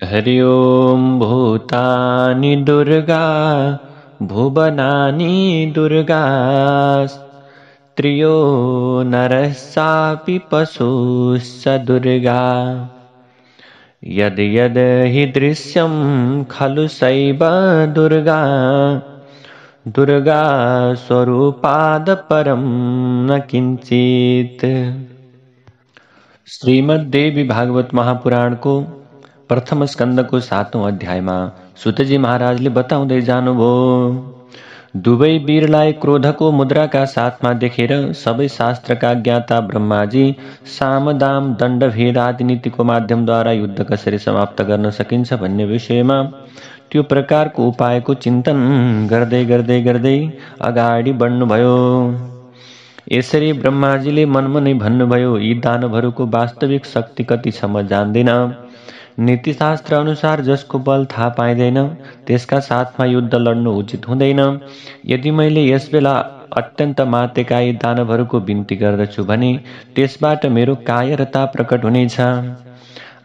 हरि ओम भूतानि दुर्गा भुवनानि दुर्गा त्रियो नरः सापि पशुश्च दुर्गा यद् यद् हि दृश्यं खलु सैव दुर्गा दुर्गा स्वरूपाद् परं न किंचित। श्रीमद्देवी भागवत महापुराण को प्रथम स्कंद को 7औं अध्यायमा सुतजी महाराजले बताउँदै जानुभयो। दुवै वीरलाई क्रोधको मुद्राका साथमा देखेर सबै शास्त्रका ज्ञाता ब्रह्माजी साम दाम दण्ड भेद आदि नीतिको माध्यमद्वारा युद्ध कसरी समाप्त गर्न सकिन्छ भन्ने विषयमा त्यो प्रकारको उपायको चिन्तन गर्दै गर्दै गर्दै अगाडि बढ्नुभयो। यसरी ब्रह्माजीले मनमा नै भन्नुभयो, यी दानवहरूको वास्तविक शक्ति कति छ म जान्दिन। नीतिशास्त्र अनुसार जसको बल थाहा पाइँदैन त्यसका साथमा युद्ध लड्नु उचित हुँदैन। यदि मैले यसबेला अत्यन्त मातेका यी दानवहरूको बिन्ती गर्दछु भने त्यसबाट मेरो कायरता प्रकट हुनेछ।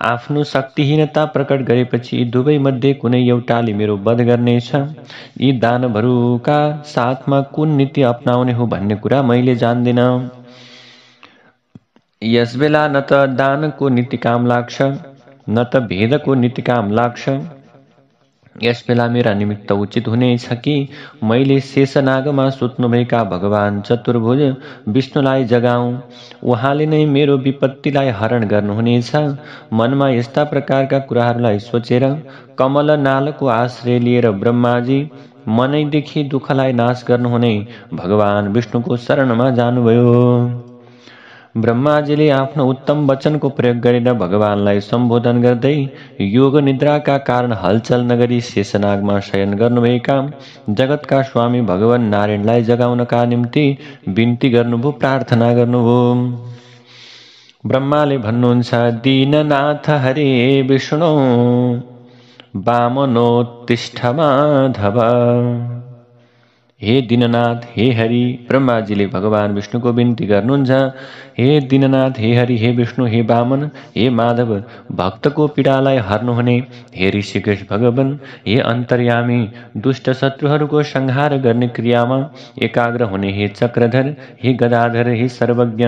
आफ्नो शक्तिहीनता प्रकट गरेपछि यी दुवै मध्ये कुनै एउटाले मेरो वध गर्नेछ। यी दानवहरूका साथमा कुन नीति अपनाउने हो भन्ने कुरा मैले जान्दिन। यसबेला न त दानको नीति काम लाग्छ न त भेदको नीति काम लाग्छ। यसबेला मेरा निमित्त उचित हुनेछ कि मैले शेषनागमा सुत्नुभएका भगवान चतुर्भुज विष्णुलाई जगाऊं। उहाँले नै मेरो विपत्तिलाई हरण गर्नुहुनेछ। मनमा यस्ता प्रकारका कुराहरूलाई सोचेर कमल नालको आश्रय लिएर ब्रह्माजी मनैदेखि दुःखलाई नाश गर्नुहुने भगवान विष्णुको शरणमा जानुभयो। ब्रह्माजीले आफ्नो उत्तम वचनको प्रयोग गरेर भगवानलाई सम्बोधन गर्दै योग निद्राका कारण हलचल नगरी शेषनागमा शयन गर्नुभएका जगतका स्वामी भगवान नारायणलाई जगाउनका निम्ति बिन्ती गर्नुभयो, प्रार्थना गर्नुभयो। ब्रह्माले भन्नुहुन्छ, दीननाथ हरे विष्णु वामनोत्तिष्ठ माधव। हे दीननाथ, हे हरि। ब्रह्माजीले भगवान विष्णुको बिन्ती गर्नुहुन्छ, हे दीननाथ, हे हरि, हे विष्णु, हे वामन, हे माधव, भक्तको पीडालाई हर्नुहुने हे ऋषिकेश भगवान, हे अन्तर्यामी, दुष्ट शत्रुहरूको संहार गर्ने क्रियामा एकाग्र हुने हे चक्रधर, हे गदाधर, हे सर्वज्ञ,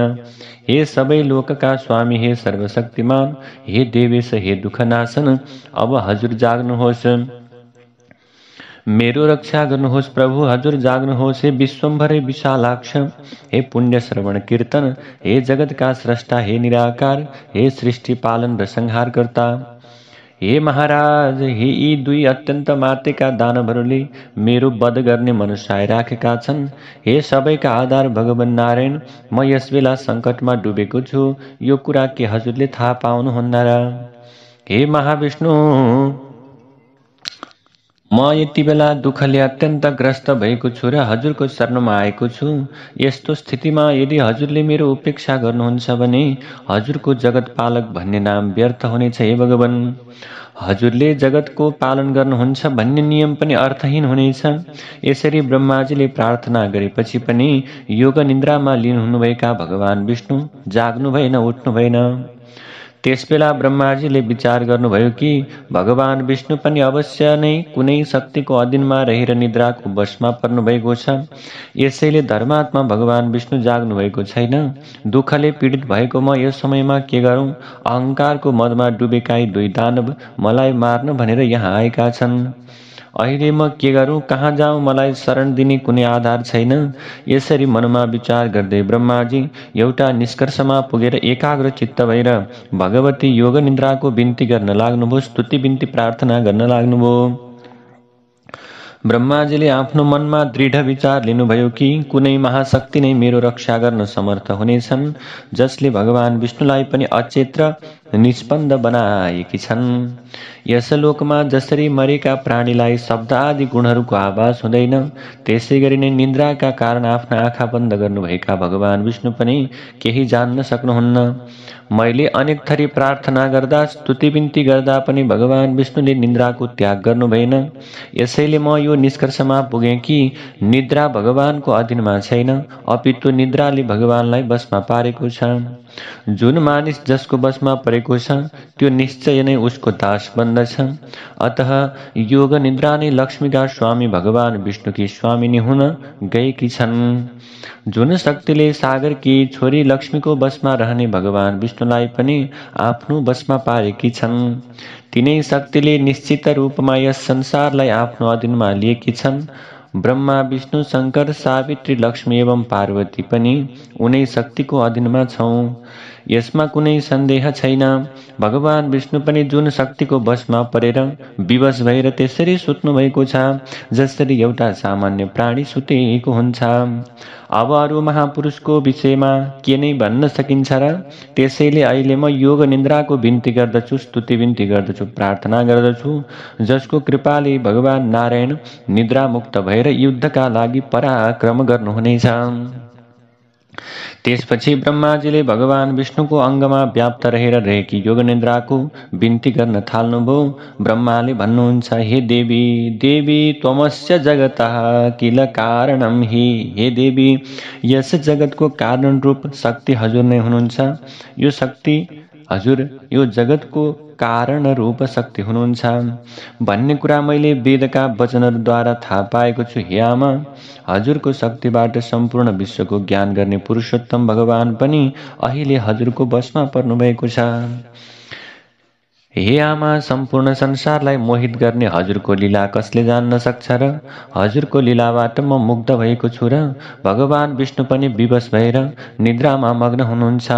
हे सबै लोकका स्वामी, हे सर्वशक्तिमान, हे देवेश, हे दुःखनाशन, अब हजुर जाग्नुहोस्, मेरो रक्षा गर्नुहोस्। प्रभु हजुर जाग्नुहोस्। हे विश्वम्भरै विशालाक्ष, हे पुण्य श्रवण कीर्तन, हे जगतका स्रष्टा, हे निराकार, हे सृष्टि पालन र संहारकर्ता, हे महाराज, हे यी दुई अत्यन्त मातेका दानवहरूले मेरो वध गर्ने मनसाय राखेका छन्। हे सबैका आधार भगवान नारायण, म यसबेला सङ्कटमा डुबेको छु, यो कुरा के हजुरले थाहा पाउनुहुन्न र? हे महाविष्णु, म यति बेला दुःखले अत्यन्त ग्रस्त भएको छु र हजुरको शरणमा आएको छु। यस्तो स्थितिमा यदि हजुरले मेरो उपेक्षा गर्नुहुन्छ भने हजुरको जगत पालक भन्ने नाम व्यर्थ हुनेछ। हे भगवान, हजुरले जगतको पालन गर्नुहुन्छ भन्ने नियम पनि अर्थहीन हुनेछ। यसरी ब्रह्माजीले प्रार्थना गरेपछि पनि योग निन्द्रामा लीन हुनुभएका भगवान विष्णु जाग्नु भएन, उठ्नु भएन। त्यसबेला ब्रह्माजीले विचार गर्नुभयो कि भगवान विष्णु पनि अवश्य नै कुनै शक्तिको अधीनमा रहेर निद्राको वशमा पर्नुभएको छ। यसैले धर्मात्मा भगवान विष्णु जाग्नु भएको छैन। दुःखले पीडित भएको म यस समयमा के गरौँ? अहङ्कारको मदमा डुबेका यी दुई दानव मलाई मार्न भनेर यहाँ आएका छन्। अहिले म के गरौँ, कहाँ जाऊँ? मलाई शरण दिने कुनै आधार छैन। यसरी मनमा विचार गर्दै ब्रह्माजी एउटा निष्कर्षमा पुगेर एकाग्र चित्त भएर भगवती योग निन्द्राको बिन्ती गर्न लाग्नुभयो, स्तुति बिन्ती प्रार्थना गर्न लाग्नुभयो। ब्रह्माजीले आफ्नो मनमा दृढ विचार लिनुभयो कि कुनै महाशक्ति नै मेरो रक्षा गर्न समर्थ हुनेछन्, जसले भगवान विष्णुलाई पनि अचेत र निष्पन्द बनाएकी छन्। यस लोकमा जसरी मरेका प्राणीलाई शब्द आदि गुणहरूको आभास हुँदैन, त्यसै गरी नै निन्द्राका कारण आफ्ना आँखा बन्द गर्नुभएका भगवान विष्णु पनि केही जान्न सक्नुहुन्न। मैले अनेक थरी प्रार्थना गर्दा, स्तुति बिन्ती गर्दा पनि भगवान विष्णुले निन्द्राको त्याग गर्नु भएन। यसैले म यो निष्कर्षमा पुगेँ कि निद्रा भगवानको अधीनमा छैन, अपितु निद्राले भगवानलाई वशमा पारेको छ। जुन मानिस जसको बसमा परेको छ त्यो निश्चय नै उसको दास बन्दछ। अतः योग निद्रा नै लक्ष्मीका स्वामी भगवान विष्णुकी स्वामिनी हुन गएकी छन्। जुन शक्तिले सागरकी छोरी लक्ष्मीको बसमा रहने भगवान विष्णुलाई पनि आफ्नो बसमा पारेकी छन्, तिनै शक्तिले निश्चित रूपमा यस संसारलाई आफ्नो अधीनमा लिएकी छन्। ब्रह्मा विष्णु शङ्कर सावित्री लक्ष्मी एवं पार्वती पनि उनै शक्तिको अधीनमा छौँ, यसमा कुनै सन्देह छैन। भगवान विष्णु पनि जुन शक्तिको बसमा परेर विवश भएर त्यसरी सुत्नु भएको छ जसरी एउटा सामान्य प्राणी सुतेको हुन्छ। अब अरू महापुरुषको विषयमा के नै भन्न सकिन्छ र? त्यसैले अहिले म योग निन्द्राको बिन्ती गर्दछु, स्तुति बिन्ती गर्दछु, प्रार्थना गर्दछु, जसको कृपाले भगवान नारायण निद्रामुक्त भएर युद्धका लागि पराक्रम गर्नुहुनेछ। त्यसपछि ब्रह्माजीले भगवान विष्णुको अङ्गमा व्याप्त रहेकी योग निन्द्राको बिन्ती गर्न थाल्नुभयो। ब्रह्माले भन्नुहुन्छ, हे देवी, देवी त्वमस्य जगतः किल कारणम हि। हे देवी, यस जगतको कारण रूप शक्ति हजुर नै हुनुहुन्छ। यो शक्ति हजुर यो जगतको कारण रूप शक्ति हुनुहुन्छ भन्ने कुरा मैले वेदका वचनहरूद्वारा थाहा पाएको छु। हे आमा, हजुरको शक्तिबाट सम्पूर्ण विश्वको ज्ञान गर्ने पुरुषोत्तम भगवान पनि अहिले हजुरको बसमा पर्नुभएको छ। हे आमा, सम्पूर्ण संसारलाई मोहित गर्ने हजुरको लीला कसले जान्न सक्छ र? हजुरको लीलाबाट म मुग्ध भएको छु र भगवान विष्णु पनि विवश भएर निद्रामा मग्न हुनुहुन्छ।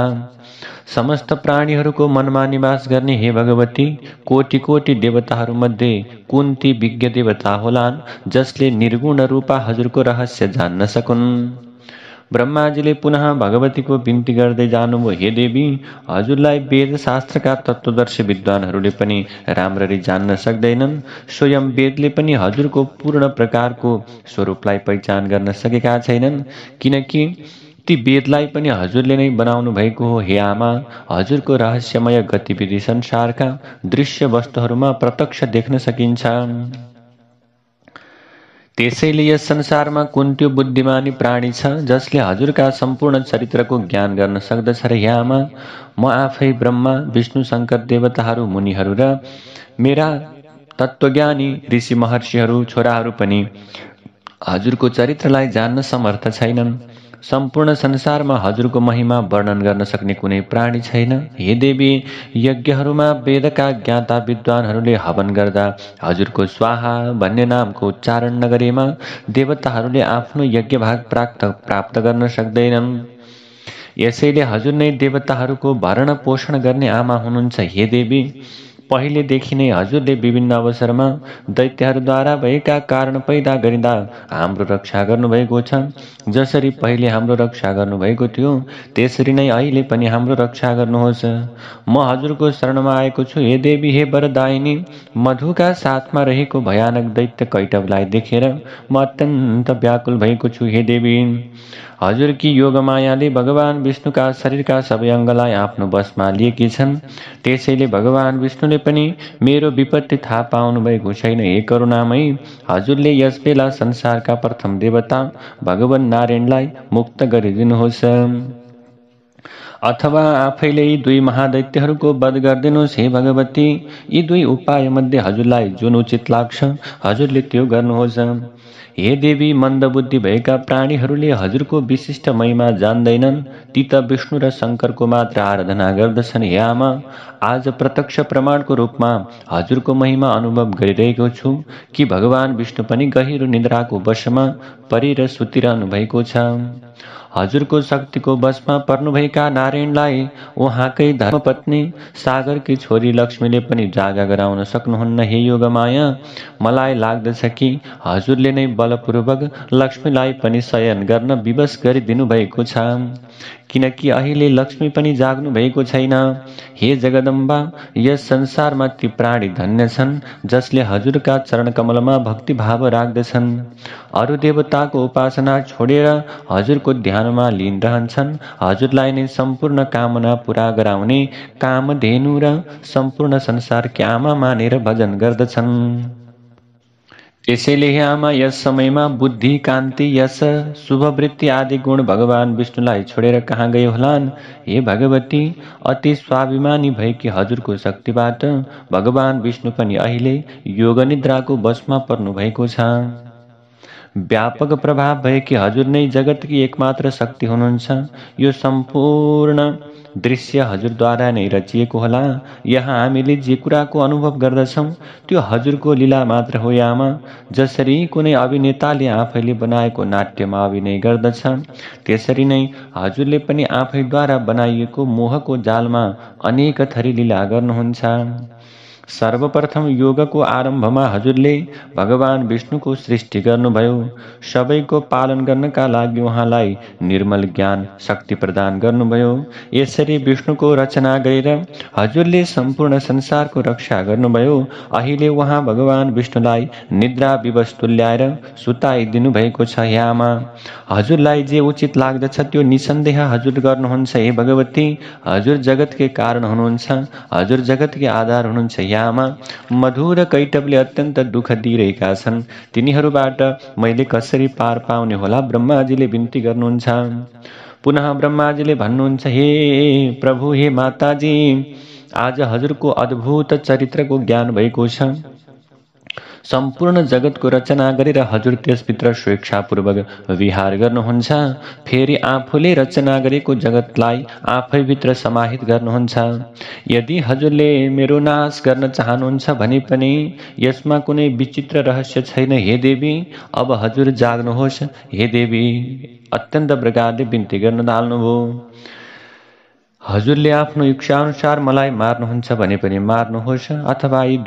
समस्त प्राणीहरूको मनमा निवास गर्ने हे भगवती, कोटि कोटि देवताहरूमध्ये कुन ती विज्ञ देवता होलान् जसले निर्गुण रूपा हजुरको रहस्य जान्न सकुन्? ब्रह्माजीले पुनः भगवतीको बिन्ती गर्दै जानुभयो, हे देवी, हजुरलाई वेद शास्त्रका तत्त्वदर्शी विद्वानहरूले पनि राम्ररी जान्न सक्दैनन्। स्वयं वेदले पनि हजुरको पूर्ण प्रकारको स्वरूपलाई पहिचान गर्न सकेका छैनन्, किनकि ती वेदलाई पनि हजुरले नै बनाउनु भएको हो। हे आमा, हजुरको रहस्यमय गतिविधि संसारका दृश्य वस्तुहरूमा प्रत्यक्ष देख्न सकिन्छ। त्यसैले यस संसारमा कुन त्यो बुद्धिमानी प्राणी छ जसले हजुरका सम्पूर्ण चरित्रको ज्ञान गर्न सक्दछ र? हे आमा, म आफै ब्रह्मा विष्णु शङ्कर देवताहरू मुनिहरू र मेरा तत्त्वज्ञानी ऋषि महर्षिहरू छोराहरू पनि हजुरको चरित्रलाई जान्न समर्थ छैनन्। सम्पूर्ण संसारमा हजुरको महिमा वर्णन गर्न सक्ने कुनै प्राणी छैन। हे देवी, यज्ञहरूमा वेदका ज्ञाता विद्वानहरूले हवन गर्दा हजुरको स्वाहा भन्ने नामको उच्चारण नगरेमा देवताहरूले आफ्नो यज्ञ भाग प्राप्त गर्न सक्दैनन्। यसैले हजुर नै देवताहरूको भरण पोषण गर्ने आमा हुनुहुन्छ। हे देवी, पहिलेदेखि नै हजुरले विभिन्न अवसरमा दैत्यहरूद्वारा भएका कारण पैदा गरिँदा हाम्रो रक्षा गर्नुभएको छ। जसरी पहिले हाम्रो रक्षा गर्नुभएको थियो त्यसरी नै अहिले पनि हाम्रो रक्षा गर्नुहोस्। म हजुरको शरणमा आएको छु। हे देवी, हे वरदायिनी, मधुका साथमा रहेको भयानक दैत्य कैटवलाई देखेर म अत्यन्त व्याकुल भएको छु। हे देवी, हजुरकी योगमायाले भगवान विष्णुका शरीरका सबै अङ्गलाई आफ्नो बसमा लिएकी छन्। त्यसैले भगवान विष्णुले पनि मेरो विपत्ति थाहा पाउनु भएको छैन। हे करुणामयी, हजुरले यस बेला संसारका प्रथम देवता भगवान नारायणलाई मुक्त गरिदिनुहोस्, अथवा आफैले यी दुई महादैत्यहरूको वध गरिदिनुहोस्। हे भगवती, यी दुई उपायमध्ये हजुरलाई जुन उचित लाग्छ हजुरले त्यो गर्नुहोस्। हे देवी, मन्दबुद्धि भएका प्राणीहरूले हजुरको विशिष्ट महिमा जान्दैनन्, ती त विष्णु र शङ्करको मात्र आराधना गर्दछन्। हे आमा, आज प्रत्यक्ष प्रमाणको रूपमा हजुरको महिमा अनुभव गरिरहेको छु कि भगवान विष्णु पनि गहिरो निद्राको वशमा परेर सुतिरहनु भएको छ। हजुरको शक्तिको वशमा पर्नुभएका नारायणलाई उहाँकै धर्मपत्नी सागरकी छोरी लक्ष्मीले पनि जागा गराउन सक्नुहुन्न। हे योगमाया, मलाई लाग्दछ कि हजुरले नै बलपूर्वक लक्ष्मीलाई पनि शयन गर्न विवश गरिदिनु भएको छ, किनकि अहिले लक्ष्मी पनि जाग्नु भएको छैन। हे जगदम्बा, यस संसारमा ती प्राणी धन्य छन् जसले हजुरका चरण कमलमा भक्तिभाव राख्दछन्, अरू देवताको उपासना छोडेर हजुरको ध्यानमा लीन रहन्छन्, हजुरलाई नै सम्पूर्ण कामना पूरा गराउने कामधेनु र सम्पूर्ण संसारकी आमा मानेर भजन गर्दछन्। त्यसैले हे आमा यस समयमा बुद्धि, कान्ति, यश, शुभवृत्ति आदि गुण भगवान विष्णुलाई छोडेर कहाँ गए होलान्? हे भगवती, अति स्वाभिमानी भएकी हजुरको शक्तिबाट भगवान विष्णु पनि अहिले योग निद्राको वशमा पर्नु भएको छ। व्यापक प्रभाव भएकी हजुर नै जगतकी एकमात्र शक्ति हुनुहुन्छ। यो सम्पूर्ण दृश्य हजुरद्वारा नै रचिएको होला। यहाँ हामीले जे कुराको अनुभव गर्दछौँ त्यो हजुरको लीला मात्र हो आमा। जसरी कुनै अभिनेताले आफैले बनाएको नाट्यमा अभिनय गर्दछ, त्यसरी नै हजुरले पनि आफैद्वारा बनाइएको मोहको जालमा अनेक थरी लीला गर्नुहुन्छ। सर्वप्रथम योगको आरम्भमा हजुरले भगवान विष्णुको सृष्टि गर्नुभयो। सबैको पालन गर्नका लागि उहाँलाई निर्मल ज्ञान शक्ति प्रदान गर्नुभयो। यसरी विष्णुको रचना गरेर हजुरले सम्पूर्ण संसारको रक्षा गर्नुभयो। अहिले उहाँ भगवान विष्णुलाई निद्रा विवश तुल्याएर सुताइदिनु भएको छ। हे आमा, हजुरलाई जे उचित लाग्दछ त्यो निसन्देह हजुर गर्नुहुन्छ। हे भगवती, हजुर जगतकै कारण हुनुहुन्छ, हजुर जगतकै आधार हुनुहुन्छ। हे आमा, मधुर कैटवले अत्यन्त दुःख दिइरहेका छन्, तिनीहरूबाट मैले कसरी पार पाउने होला? ब्रह्माजीले बिन्ती गर्नुहुन्छ। पुनः ब्रह्माजीले भन्नुहुन्छ, हे प्रभु, हे माताजी, आज हजुरको अद्भुत चरित्रको ज्ञान भएको छ। सम्पूर्ण जगतको रचना गरेर हजुर त्यसभित्र स्वेच्छापूर्वक विहार गर्नुहुन्छ। फेरि आफूले रचना गरेको जगतलाई आफैभित्र समाहित गर्नुहुन्छ। यदि हजुरले मेरो नाश गर्न चाहनुहुन्छ भने पनि यसमा कुनै विचित्र रहस्य छैन। हे देवी, अब हजुर जाग्नुहोस्। हे देवी, अत्यन्त प्रकारले बिन्ती गर्न थाल्नुभयो। हजुरले आफ्नो इच्छाअनुसार मलाई मार्नुहुन्छ भने पनि मार्नुहोस्, अथवा यी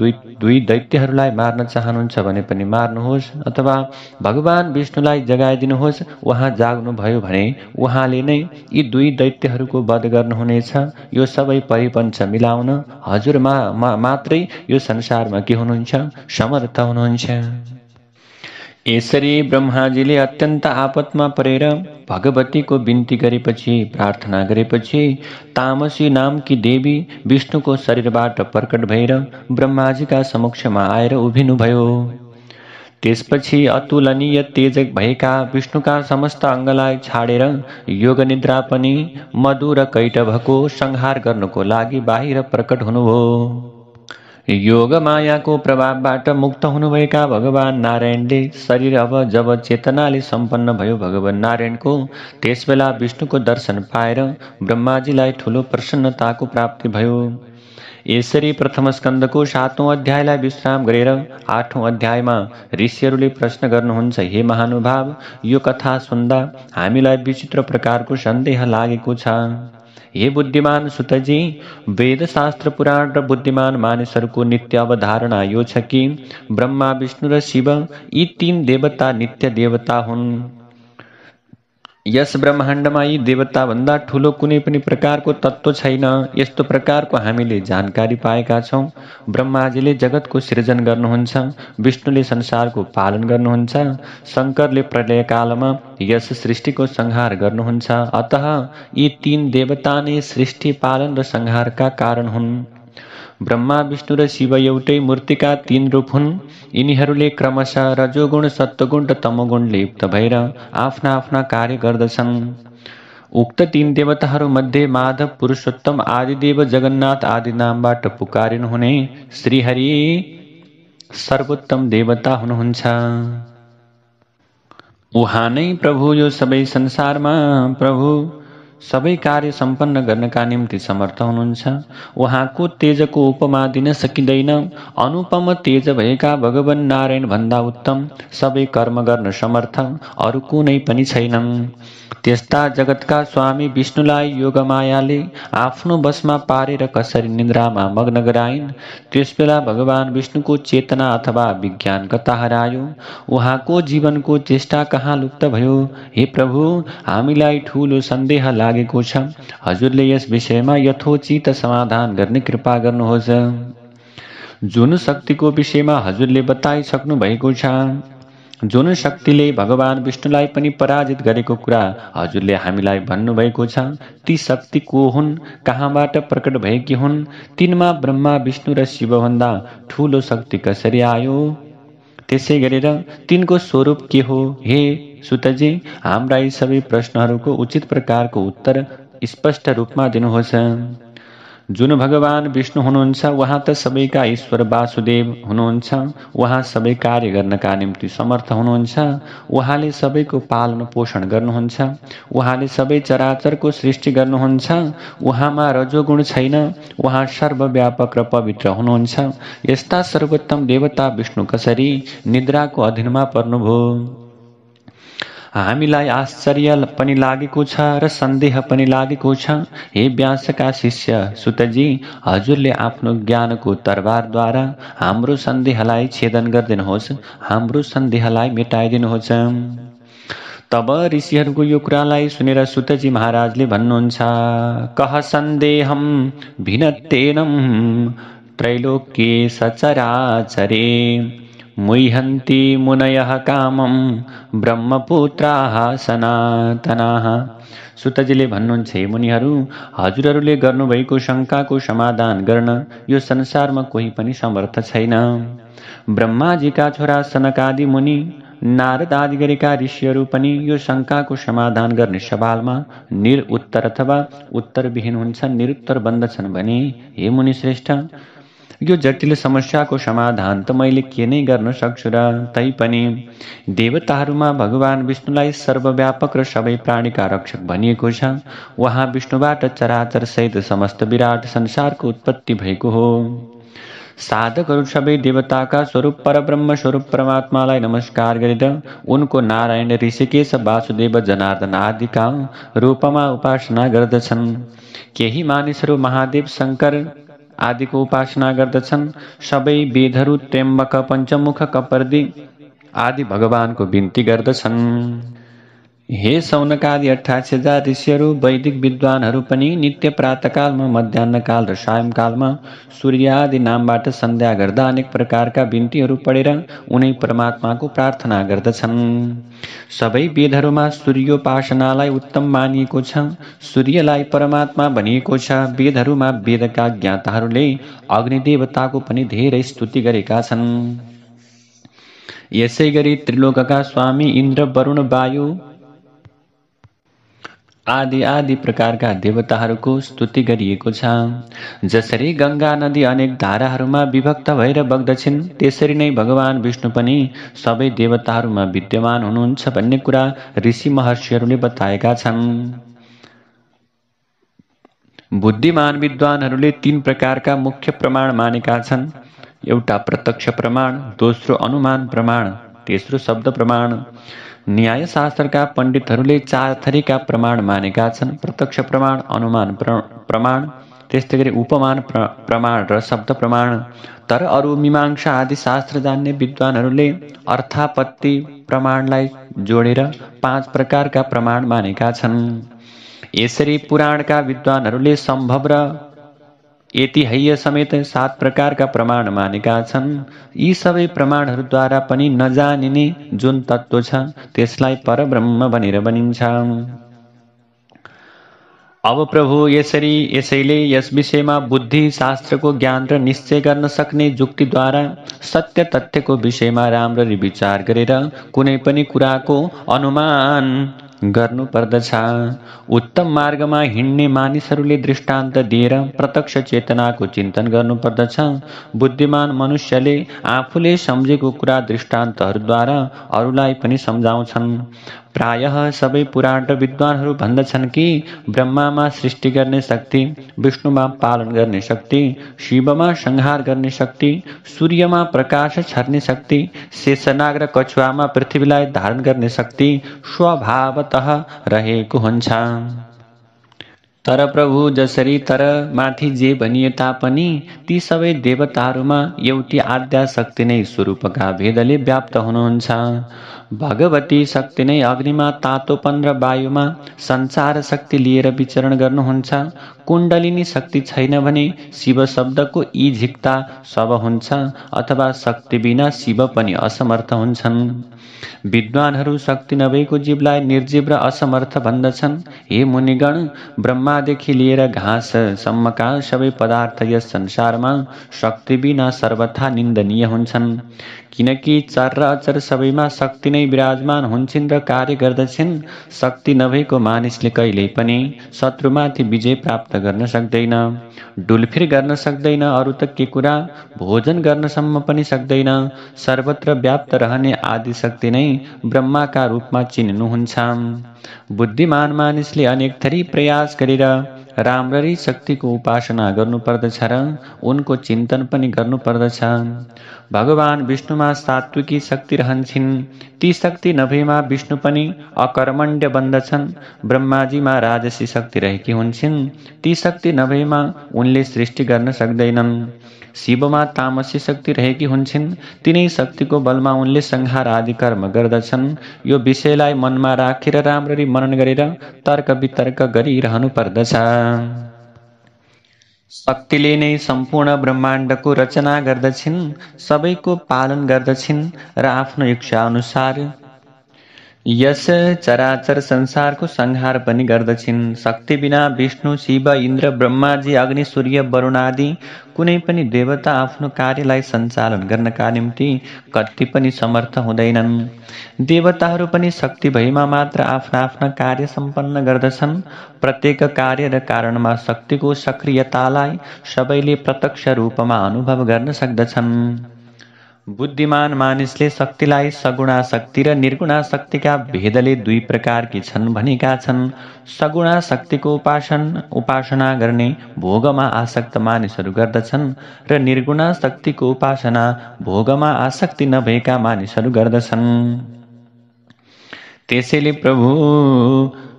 दुई दैत्यहरूलाई मार्न चाहनुहुन्छ भने पनि मार्नुहोस्, अथवा भगवान विष्णुलाई जगाइदिनुहोस्। उहाँ जाग्नुभयो भने उहाँले नै यी दुई दैत्यहरूको वध गर्नुहुनेछ। यो सबै परिपञ्च मिलाउन हजुर मात्रै यो संसारमा के हुनुहुन्छ? समर्थ हुनुहुन्छ। यसरी ब्रह्माजीले अत्यन्त आपतमा परेर भगवतीको बिन्ती गरेपछि, प्रार्थना गरेपछि तामसी नामकी देवी विष्णुको शरीरबाट प्रकट भएर ब्रह्माजीका समक्षमा आएर उभिनुभयो। त्यसपछि अतुलनीय तेज भएका विष्णुका समस्त अङ्गलाई छाडेर योग निद्रा पनि मधुर कैटभको संहार गर्नको लागि बाहिर प्रकट हुनुभयो। योग मायाको प्रभावबाट मुक्त हुनुभएका भगवान नारायणले शरीर अब जब चेतनाले सम्पन्न भयो भगवान नारायणको, त्यसबेला विष्णुको दर्शन पाएर ब्रह्माजीलाई ठूलो प्रसन्नताको प्राप्ति भयो। यसरी प्रथम स्कन्धको 7औं अध्यायलाई विश्राम गरेर 8औं अध्यायमा ऋषिहरूले प्रश्न गर्नुहुन्छ, हे महानुभाव, यो कथा सुन्दा हामीलाई विचित्र प्रकारको सन्देह लागेको छ। हे बुद्धिमान सुतजी, वेद शास्त्र पुराण र बुद्धिमान मानिसहरूको नित्य अवधारणा यो छ कि ब्रह्मा विष्णु र शिव यी 3 देवता नित्य देवता हुन्। यस ब्रह्माण्डमा यी देवताभन्दा ठूलो कुनै पनि प्रकारको तत्त्व छैन। यस्तो प्रकारको हामीले जानकारी पाएका छौँ। ब्रह्माजीले जगतको सृजन गर्नुहुन्छ, विष्णुले संसारको पालन गर्नुहुन्छ, शङ्करले प्रलयकालमा यस सृष्टिको संहार गर्नुहुन्छ। अतः यी 3 देवता नै सृष्टि, पालन र संहारका कारण हुन्। ब्रह्मा विष्णु र शिव एउटै मूर्तिका 3 रूप हुन्। यिनीहरूले क्रमशः रजोगुण, सत्वगुण र तमोगुणले युक्त भएर आफ्ना आफ्ना कार्य गर्दछन्। उक्त 3 देवताहरू मध्ये माधव, पुरुषोत्तम, आदिदेव, जगन्नाथ आदि नामबाट पुकारिनुहुने श्रीहरि सर्वोत्तम देवता हुनुहुन्छ। उहाँ नै प्रभु, यो सबै संसारमा प्रभु सबै कार्य सम्पन्न गर्नका निम्ति समर्थ हुनुहुन्छ। उहाँको तेजको उपमा दिन सकिँदैन। अनुपम तेज भएका भगवान नारायण भन्दा उत्तम, सबै कर्म गर्न समर्थ अरू कुनै पनि छैनन्। त्यस्ता जगतका स्वामी विष्णुलाई योगमायाले आफ्नो वशमा पारेर कसरी निन्द्रामा मग्न गराइन्, त्यसबेला भगवान विष्णुको चेतना अथवा विज्ञान कता हरायो? उहाँको जीवनको चेष्टा कहाँ लुप्त भयो? हे प्रभु, हामीलाई ठूलो सन्देह लागेको छ। हजुरले यस विषयमा यथोचित समाधान गर्ने कृपा गर्नुहोस्। जुन शक्तिको विषयमा हजुरले बताइसक्नु भएको छ, जुन शक्तिले भगवान विष्णुलाई पनि पराजित गरेको कुरा हजुरले हामीलाई भन्नुभएको छ, ती शक्ति को हुन्? कहाँबाट प्रकट भएकी हुन्? तिनमा ब्रह्मा विष्णु र शिवभन्दा ठूलो शक्ति कसरी आयो? त्यसै गरेर तिनको स्वरूप के हो हे सुतजी, हाम्रा यी सबै प्रश्नहरूको उचित प्रकारको उत्तर स्पष्ट रूपमा दिनुहोस्। जुन भगवान विष्णु हुनुहुन्छ उहाँ त सबैका ईश्वर वासुदेव हुनुहुन्छ। उहाँ सबै कार्य गर्नका निम्ति समर्थ हुनुहुन्छ। उहाँले सबैको पालन पोषण गर्नुहुन्छ। उहाँले सबै चराचरको सृष्टि गर्नुहुन्छ। उहाँमा रजोगुण छैन। उहाँ सर्वव्यापक र पवित्र हुनुहुन्छ। यस्ता सर्वोत्तम देवता विष्णु कसरी निद्राको अधीनमा पर्नुभयो? हामीलाई आश्चर्य पनि लागेको छ र सन्देह पनि लागेको छ। हे व्यासका शिष्य सुतजी, हजुरले आफ्नो ज्ञानको तरबारद्वारा हाम्रो सन्देहलाई छेदन गरिदिनुहोस्, हाम्रो सन्देहलाई मेटाइदिनुहोस्। तब ऋषिहरूको यो कुरालाई सुनेर सुतजी महाराजले भन्नुहुन्छ, कह सन्देहम भिन्नतेनम त्रैलोक्ये सचराचरे मुह्यन्ति मुनयः कामम ब्रह्मपुत्राः सनातनाः। सुतजीले भन्नुहुन्छ, हे मुनिहरू, हजुरहरूले गर्नुभएको शङ्काको समाधान गर्न यो संसारमा कोही पनि समर्थ छैन। ब्रह्माजीका छोरा सनकादि मुनि, नारद आदि गरेका ऋषिहरू पनि यो शङ्काको समाधान गर्ने सवालमा निरुत्तर अथवा उत्तरविहीन हुन्छन्, निरुत्तर बन्दछन् भने, हे मुनि श्रेष्ठ, यो जटिल समस्याको समाधान त मैले के नै गर्न सक्छु र? तैपनि देवताहरूमा भगवान विष्णुलाई सर्वव्यापक र सबै प्राणीका रक्षक भनिएको छ। उहाँ विष्णुबाट चराचर सहित समस्त विराट संसारको उत्पत्ति भएको हो। साधकहरू सबै देवताका स्वरूप परब्रह्म स्वरूप परमात्मालाई नमस्कार गरेर उनको नारायण, ऋषिकेश, वासुदेव, जनार्दन आदिका रूपमा उपासना गर्दछन्। केही मानिसहरू महादेव, शङ्कर आदिको उपासना गर्दछन्। सबै वेदहरू त्र्यम्बक, पञ्चमुख, कपर्दी आदि भगवानको बिन्ती गर्दछन्। हे सौनकादि 88,000 ऋषिहरू, वैदिक विद्वानहरू पनि नित्य प्रातःकालमा, मध्याह्नकाल र सायंकालमा सूर्य आदि नामबाट सन्ध्या गर्दा अनेक प्रकारका बिन्तीहरू पढेर उनै परमात्माको प्रार्थना गर्दछन्। सबै वेदहरूमा सूर्योपासनालाई उत्तम मानिएको छ। सूर्यलाई परमात्मा भनिएको छ। वेदहरूमा वेदका ज्ञाताहरूले अग्निदेवताको पनि धेरै स्तुति गरेका छन्। यसै गरी त्रिलोकका स्वामी इन्द्र, वरुण, वायु आदि प्रकारका देवताहरूको स्तुति गरिएको छ। जसरी गङ्गा नदी अनेक धाराहरूमा विभक्त भएर बग्दछिन्, त्यसरी नै भगवान विष्णु पनि सबै देवताहरूमा विद्यमान हुनुहुन्छ भन्ने कुरा ऋषि महर्षिहरूले बताएका छन्। बुद्धिमान विद्वानहरूले 3 प्रकारका मुख्य प्रमाण मानेका छन्। एउटा प्रत्यक्ष प्रमाण, दोस्रो अनुमान प्रमाण, तेस्रो शब्द प्रमाण। न्यायशास्त्रका पण्डितहरूले 4 थरीका प्रमाण मानेका छन्। प्रत्यक्ष प्रमाण, अनुमान प्रमाण, त्यस्तै गरी उपमान प्रमाण र शब्द प्रमाण। तर अरू मीमांसा आदि शास्त्र जान्ने विद्वानहरूले अर्थापत्ति प्रमाणलाई जोडेर 5 प्रकारका प्रमाण मानेका छन्। यसरी पुराणका विद्वानहरूले सम्भव र ऐतिह्य समेत 7 प्रकारका प्रमाण मानेका छन्। यी सबै प्रमाणहरूद्वारा पनि नजानिने जुन तत्त्व छ त्यसलाई परब्रह्म भनेर भनिन्छ। अब प्रभु, यसैले यस विषयमा बुद्धि, शास्त्रको ज्ञान र निश्चय गर्न सक्ने जुक्तिद्वारा सत्य तथ्यको विषयमा राम्ररी विचार गरेर कुनै पनि कुराको अनुमान गर्नु पर्दछ। उत्तम मार्गमा हिँड्ने मानिसहरूले दृष्टान्त दिएर प्रत्यक्ष चेतनाको चिन्तन गर्नु पर्दछ। बुद्धिमान मनुष्यले आफूले सम्झेको कुरा दृष्टान्तहरूद्वारा अरूलाई पनि सम्झाउँछन्। प्रायः सबै पुराण र विद्वानहरू भन्दछन् कि ब्रह्मामा सृष्टि गर्ने शक्ति, विष्णुमा पालन गर्ने शक्ति, शिवमा संहार गर्ने शक्ति, सूर्यमा प्रकाश छर्ने शक्ति, शेषनाग र कछुवामा पृथ्वीलाई धारण गर्ने शक्ति स्वभावतः रहेको हुन्छ। तर प्रभु, जसरी तर माथि जे भनिए तापनि ती सबै देवताहरूमा एउटी आद्या शक्ति नै स्वरूपका भेदले व्याप्त हुनुहुन्छ। भगवती शक्ति नै अग्निमा तातोपन र वायुमा सञ्चार शक्ति लिएर विचरण गर्नुहुन्छ। कुण्डलिनी शक्ति छैन भने शिव शब्दको ई झिक्ता सब हुन्छ, अथवा शक्ति बिना शिव पनि असमर्थ हुन्छन्। विद्वानहरू शक्ति नभएको जीवलाई निर्जीव र असमर्थ भन्दछन्। हे मुनिगण, ब्रह्मा ब्रह्मादेखि लिएर घाँससम्मका सबै पदार्थ यस संसारमा शक्ति बिना सर्वथा निन्दनीय हुन्छन्। किनकि चर र अचर सबैमा शक्ति नै विराजमान हुन्छन् र कार्य गर्दछन्। शक्ति नभएको मानिसले कहिल्यै पनि शत्रुमाथि विजय प्राप्त गर्न सक्दैन, डुलफिर गर्न सक्दैन, अरू त के कुरा भोजन गर्नसम्म पनि सक्दैन। सर्वत्र व्याप्त रहने आदि शक्ति नै ब्रह्माका रूपमा चिन्नुहुन्छ। बुद्धिमान मानिसले अनेक थरी प्रयास गरेर राम्ररी शक्तिको उपासना गर्नुपर्दछ र उनको चिन्तन पनि गर्नुपर्दछ। भगवान विष्णुमा सात्विकी शक्ति रहन्छन्। ती शक्ति नभएमा विष्णु पनि अकर्मण्य बन्दछन्। ब्रह्माजीमा राजसी शक्ति रहेकी हुन्छन्। ती शक्ति नभएमा उनले सृष्टि गर्न सक्दैनन्। शिवमा तामसी शक्ति रहेकी हुन्छन्। तिनै शक्तिको बलमा उनले संहार आदि कर्म गर्दछन्। यो विषयलाई मनमा राखेर राम्ररी मनन गरेर तर्क वितर्क गरिरहनु पर्दछ। शक्तिले नै सम्पूर्ण ब्रह्माण्डको रचना गर्दछिन्, सबैको पालन गर्दछिन् र आफ्नो इच्छा अनुसार यस चराचर संसारको संहार पनि गर्दछिन्। शक्ति बिना विष्णु, शिव, इन्द्र, ब्रह्माजी, अग्नि, सूर्य, वरुण आदि कुनै पनि देवता आफ्नो कार्यलाई सञ्चालन गर्नका निम्ति कति पनि समर्थ हुँदैनन्। देवताहरू पनि शक्ति भएमा मात्र आफ्ना आफ्ना कार्य सम्पन्न गर्दछन्। प्रत्येक कार्य र कारणमा शक्तिको सक्रियतालाई सबैले प्रत्यक्ष रूपमा अनुभव गर्न सक्दछन्। बुद्धिमान मानिसले शक्तिलाई सगुणा शक्ति र निर्गुणा शक्तिका भेदले दुई प्रकारकी छन् भनेका छन्। सगुणा शक्तिको उपासना गर्ने भोगमा आसक्त मानिसहरू गर्दछन् र निर्गुणा शक्तिको उपासना भोगमा आसक्ति नभएका मानिसहरू गर्दछन्। त्यसैले प्रभु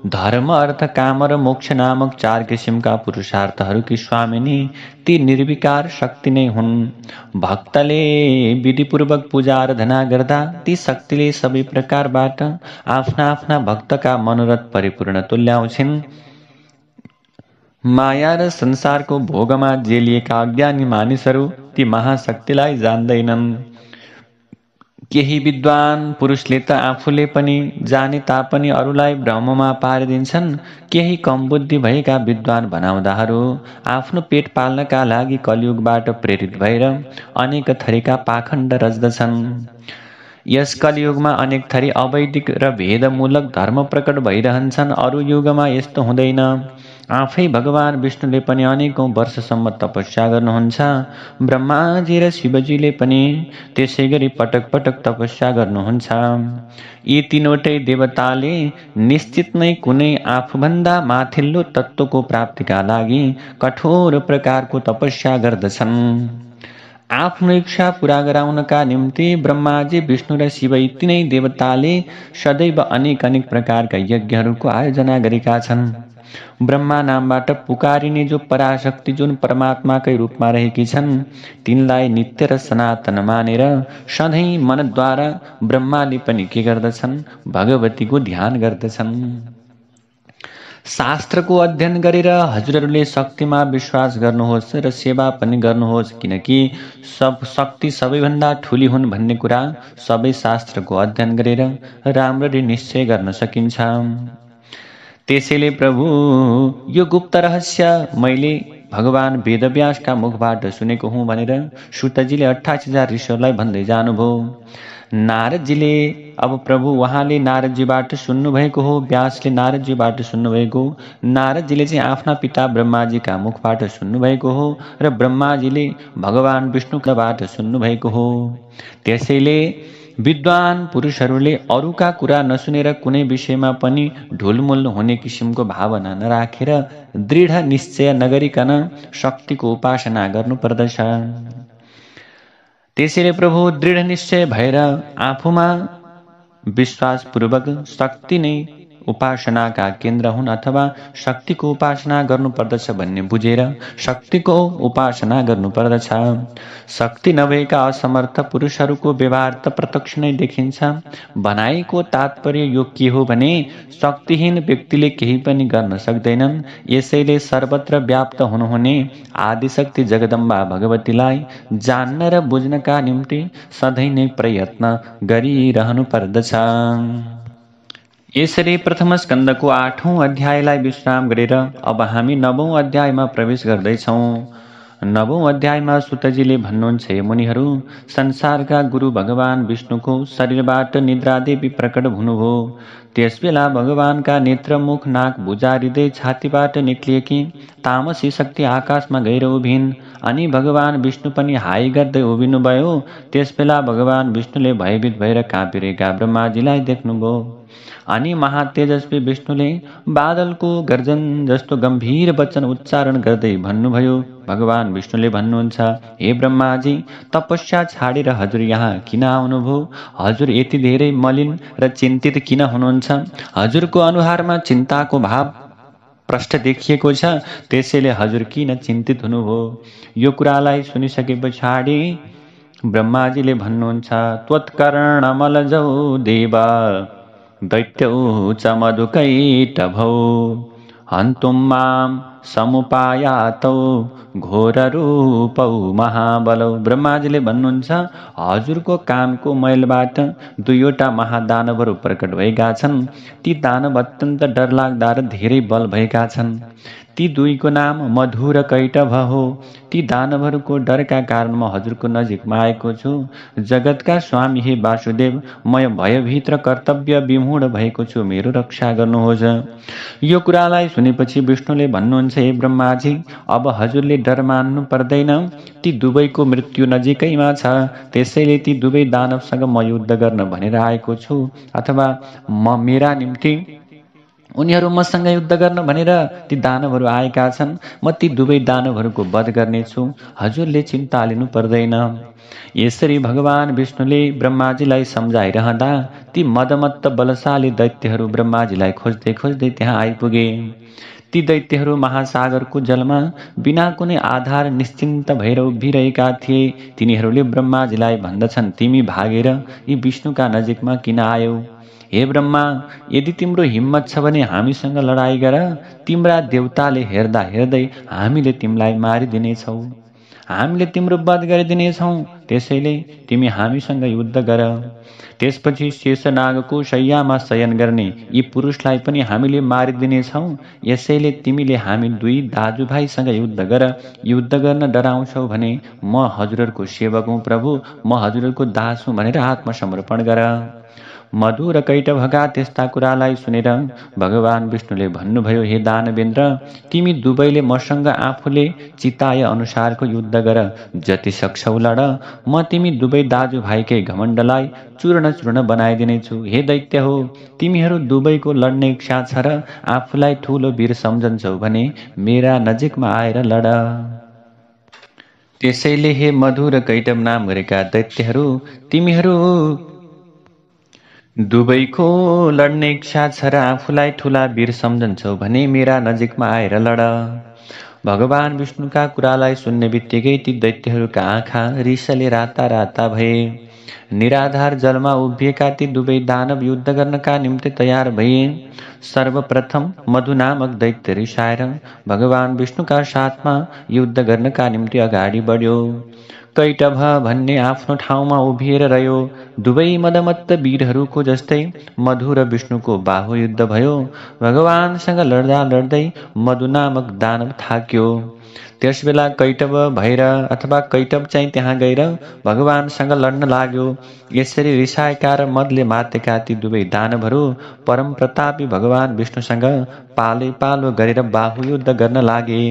धर्म, अर्थ, काम र मोक्ष नामक चार किसिमका पुरुषार्थहरूकी स्वामिनी ती निर्विकार शक्ति नै हुन्। भक्तले विधिपूर्वक पूजा आराधना गर्दा ती शक्तिले सबै प्रकारबाट आफ्ना आफ्ना भक्तका मनोरथ परिपूर्ण तुल्याउँछिन्। माया र संसारको भोगमा जेलिएका अज्ञानी मानिसहरू ती महाशक्तिलाई जान्दैनन्। केही विद्वान पुरुषले त आफूले पनि जाने तापनि अरूलाई भ्रममा पारिदिन्छन्। केही कम बुद्धि भएका विद्वान भनाउँदाहरू आफ्नो पेट पाल्नका लागि कलियुगबाट प्रेरित भएर अनेक थरीका पाखण्ड रच्दछन्। यस कलियुगमा अनेक थरी अवैदिक र भेदमूलक धर्म प्रकट भइरहन्छन्। अरू युगमा यस्तो हुँदैन। आफै भगवान विष्णुले पनि अनेकौं वर्षसम्म तपस्या गर्नुहुन्छ। ब्रह्माजी र शिवजीले पनि त्यसै गरी पटक पटक तपस्या गर्नुहुन्छ। यी तीनवटै देवताले निश्चित नै कुनै आफूभन्दा माथिल्लो तत्त्वको प्राप्तिका लागि कठोर प्रकारको तपस्या गर्दछन्। आफ्नो इच्छा पूरा गराउनका निम्ति ब्रह्माजी, विष्णु र शिव यी तीनै देवताले सदैव अनेक अनेक प्रकारका यज्ञहरूको आयोजना गरेका छन्। ब्रह्मा नामबाट पुकारिने जो पराशक्ति, जुन परमात्माकै रूपमा रहेकी छन्, तिनलाई नित्य र सनातन मानेर सधैँ मनद्वारा ब्रह्माले पनि के गर्दछन्? भगवतीको ध्यान गर्दछन्। शास्त्रको अध्ययन गरेर हजुरहरूले शक्तिमा विश्वास गर्नुहोस् र सेवा पनि गर्नुहोस्, किनकि शक्ति सबैभन्दा ठुली हुन् भन्ने कुरा सबै शास्त्रको अध्ययन गरेर राम्ररी निश्चय गर्न सकिन्छ। त्यसैले प्रभु, यो गुप्त रहस्य मैले भगवान वेदव्यासका मुखबाट सुनेको हुँ भनेर सुतजीले 28,000 ऋषिहरूलाई भन्दै जानुभयो। नारदजीले अब प्रभु उहाँले नारदजीबाट सुन्नुभएको हो, व्यासले नारदजीबाट सुन्नुभएको हो। नारदजीले चाहिँ आफ्ना पिता ब्रह्माजीका मुखबाट सुन्नुभएको हो र ब्रह्माजीले भगवान विष्णुबाट सुन्नुभएको हो। त्यसैले विद्वान पुरुषहरूले अरूका कुरा नसुनेर कुनै विषयमा पनि ढुलमुल हुने किसिमको भावना नराखेर दृढ निश्चय नगरिकन शक्तिको उपासना गर्नुपर्दछ। त्यसैले प्रभु दृढ निश्चय भएर आफूमा विश्वासपूर्वक शक्ति नै उपासनाका केन्द्र हुन् अथवा शक्तिको उपासना गर्नुपर्दछ भन्ने बुझेर शक्तिको उपासना गर्नुपर्दछ। शक्ति नभएका असमर्थ पुरुषहरूको व्यवहार त प्रत्यक्ष नै देखिन्छ। भनाइको तात्पर्य यो के हो भने शक्तिहीन व्यक्तिले केही पनि गर्न सक्दैनन्। यसैले सर्वत्र व्याप्त हुनुहुने आदिशक्ति जगदम्बा भगवतीलाई जान्न र बुझ्नका निम्ति सधैँ नै प्रयत्न गरिरहनु पर्दछ। यसरी प्रथम स्कन्दको 8औं अध्यायलाई विश्राम गरेर अब हामी 9औं अध्यायमा प्रवेश गर्दैछौँ। 9औं अध्यायमा सुतजीले भन्नुहुन्छ, हे मुनिहरू, संसारका गुरु भगवान विष्णुको शरीरबाट निद्रादेवी प्रकट हुनुभयो। त्यसबेला भगवानका नेत्र, मुख, नाक, भुजा, हृदय, छातीबाट निक्लिएकी तामसी शक्ति आकाशमा गएर उभिन् अनि भगवान विष्णु पनि हाई गर्दै उभिनुभयो। त्यसबेला भगवान विष्णुले भयभीत भएर काँपिरहेका ब्रह्माजीलाई देख्नुभयो अनि महातेजस्वी विष्णुले बादलको गर्जन जस्तो गम्भीर वचन उच्चारण गर्दै भन्नुभयो। भगवान विष्णुले भन्नुहुन्छ, हे ब्रह्माजी, तपस्या छाडेर हजुर यहाँ किन आउनुभयो? हजुर यति धेरै मलिन र चिन्तित किन हुनुहुन्छ? हजुरको अनुहारमा चिन्ताको भाव प्रष्ट देखिएको छ, त्यसैले हजुर किन चिन्तित हुनुभयो? यो कुरालाई सुनिसके पछाडि ब्रह्माजीले भन्नुहुन्छ, त्वत्कर्णमलजौ देव दैत्यौ च मधुकैटभौ हन्तुं मां समुपायातौ घोररूपौ महाबलौ। ब्रह्माजीले भन्नुहुन्छ, हजुरको कानको मैलबाट दुईवटा महादानवहरू प्रकट भएका छन्। ती दानव अत्यन्त डरलाग्दा र धेरै बल भएका छन्। ती दुईको नाम मधु र कैटभ हो। ती दानवहरूको डरका कारण म हजुरको नजिकमा आएको छु। जगतका स्वामी हे वासुदेव, म भयभीत र कर्तव्य विमूढ भएको छु, मेरो रक्षा गर्नुहोस्। यो कुरालाई सुनेपछि विष्णुले भन्नुहुन्छ, हे ब्रह्माजी, अब हजुरले डर मान्नु पर्दैन। ती दुवैको मृत्यु नजिकैमा छ, त्यसैले ती दुवै दानवसँग म युद्ध गर्न भनेर आएको छु, अथवा मेरा निम्ति उनीहरू मसँग युद्ध गर्न भनेर ती दानवहरू आएका छन्। म ती दुवै दानवहरूको वध गर्नेछु, हजुरले चिन्ता लिनु पर्दैन। यसरी भगवान विष्णुले ब्रह्माजीलाई सम्झाइरहँदा ती मदमत्त बलशाली दैत्यहरू ब्रह्माजीलाई खोज्दै खोज्दै त्यहाँ आइपुगे। ती दैत्यहरू महासागरको जलमा बिना कुनै आधार निश्चिन्त भएर उभिरहेका थिए। तिनीहरूले ब्रह्माजीलाई भन्दछन्, तिमी भागेर यी विष्णुका नजिकमा किन आयौ? हे ब्रह्मा, यदि तिम्रो हिम्मत छ भने हामीसँग लडाईँ गर। तिम्रा देवताले हेर्दा हेर्दै हामीले तिमीलाई मारिदिनेछौ, हामीले तिम्रो वध गरिदिनेछौँ, त्यसैले तिमी हामीसँग युद्ध गर। त्यसपछि शेषनागको शय्यामा शयन गर्ने यी पुरुषलाई पनि हामीले मारिदिनेछौँ, यसैले तिमीले हामी दुई दाजुभाइसँग युद्ध गर। युद्ध गर्न डराउँछौ भने म हजुरहरूको सेवक हुँ प्रभु, म हजुरहरूको दास हुँ भनेर आत्मसमर्पण गर। मधु र कैटभका त्यस्ता कुरालाई सुनेर भगवान विष्णुले भन्नुभयो, हे दानवेन्द्र, तिमी दुवैले मसँग आफूले चिताए अनुसारको युद्ध गर। जति सक्छौ लड, म तिमी दुवै दाजुभाइकै घमण्डलाई चूर्ण चूर्ण बनाइदिनेछु। हे दैत्य हो, तिमीहरू दुवैको लड्ने इच्छा छ र आफूलाई ठुलो वीर सम्झन्छौ भने मेरा नजिकमा आएर लड। त्यसैले हे मधु र कैटभ नाम गरेका दैत्यहरू, तिमीहरू दुवैको लड्ने इच्छा छ र आफूलाई ठुला वीर सम्झन्छौ भने मेरा नजिकमा आएर लड। भगवान विष्णुका कुरालाई सुन्ने बित्तिकै ती दैत्यहरूका आँखा रिसले राता राता भए। निराधार जलमा उभिएका ती दुवै दानव युद्ध गर्नका निम्ति तयार भए। सर्वप्रथम मधु नामक दैत्य रिसाएर भगवान विष्णुका साथमा युद्ध गर्नका निम्ति अगाडि बढ्यो। कैटभ भन्ने आफ्नो ठाउँमा उभिएर रह्यो। दुवै मदमत्त वीरहरूको जस्तै मधु र विष्णुको बाहु युद्ध भयो। भगवानसँग लड्दा लड्दै मधु नामक दानव थाक्यो। त्यसबेला कैटभ भएर अथवा कैटभ चाहिँ त्यहाँ गएर भगवानसँग लड्न लाग्यो। यसरी रिसाएका र मदले मातेका ती दुवै दानवहरू परम प्रतापी भगवान विष्णुसँग पालै पालो गरेर बाहु युद्ध गर्न लागे।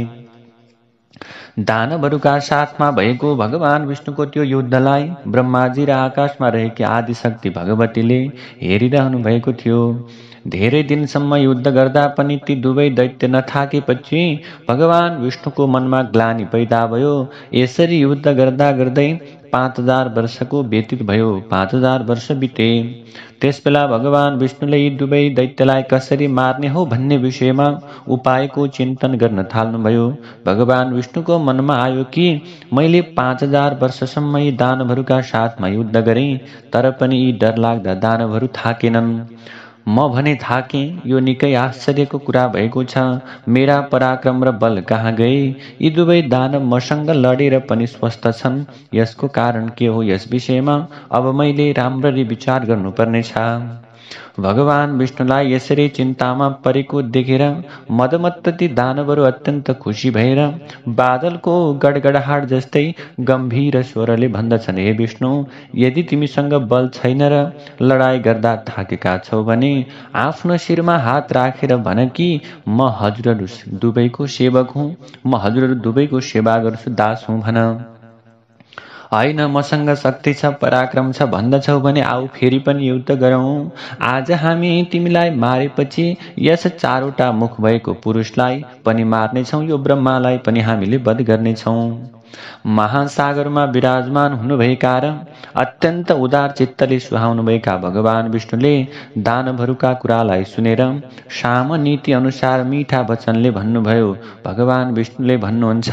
दानवहरूका साथमा भएको भगवान विष्णुको त्यो युद्धलाई ब्रह्माजी र आकाशमा रहेकी आदिशक्ति भगवतीले हेरिरहनु भएको थियो। धेरै दिनसम्म युद्ध गर्दा पनि ती दुवै दैत्य नथाकेपछि भगवान विष्णुको मनमा ग्लानि पैदा भयो। यसरी युद्ध गर्दा गर्दै 5000 वर्षको व्यतीत भयो। 5000 वर्ष बिते। त्यसबेला भगवान विष्णुले यी दुवै दैत्यलाई कसरी मार्ने हो भन्ने विषयमा उपायको चिन्तन गर्न थाल्नुभयो। भगवान विष्णुको मनमा आयो कि मैले 5000 वर्षसम्म यी दानवहरूका साथमा युद्ध गरेँ, तर पनि यी डरलाग्दा दानवहरू थाकेनन्। म भने थाकेँ, यो निकै आश्चर्यको कुरा भएको छ। मेरा पराक्रम र बल कहाँ गए? यी दुवै दानव मसँग लडेर पनि स्वस्थ छन्। यसको कारण के हो? यस विषयमा अब मैले राम्ररी विचार गर्नुपर्नेछ। भगवान विष्णुलाई यसरी चिन्तामा परेको देखेर मदमत्त ती दानवहरू अत्यन्त खुसी भएर बादलको गडगडाहाट जस्तै गम्भीर स्वरले भन्दछन्, हे विष्णु, यदि तिमीसँग बल छैन र लडाई गर्दा थाकेका छौ भने आफ्नो शिरमा हात राखेर भन कि म हजुरहरू दुवैको सेवक हुँ, म हजुरहरू दुवैको सेवा गर्छु, दास हुँ भन। होइन, मसँग शक्ति छ, पराक्रम छ भन्दछौ भने आऊ फेरि पनि युद्ध गरौँ। आज हामी तिमीलाई मारेपछि यस चारवटा मुख भएको पुरुषलाई पनि मार्नेछौँ, यो ब्रह्मालाई पनि हामीले वध गर्नेछौँ। महासागरमा विराजमान हुनुभएका र अत्यन्त उदार चित्तले सुहाउनुभएका भगवान विष्णुले दानवहरूका कुरालाई सुनेर सामनीति अनुसार मीठा वचनले भन्नुभयो। भगवान विष्णुले भन्नुहुन्छ,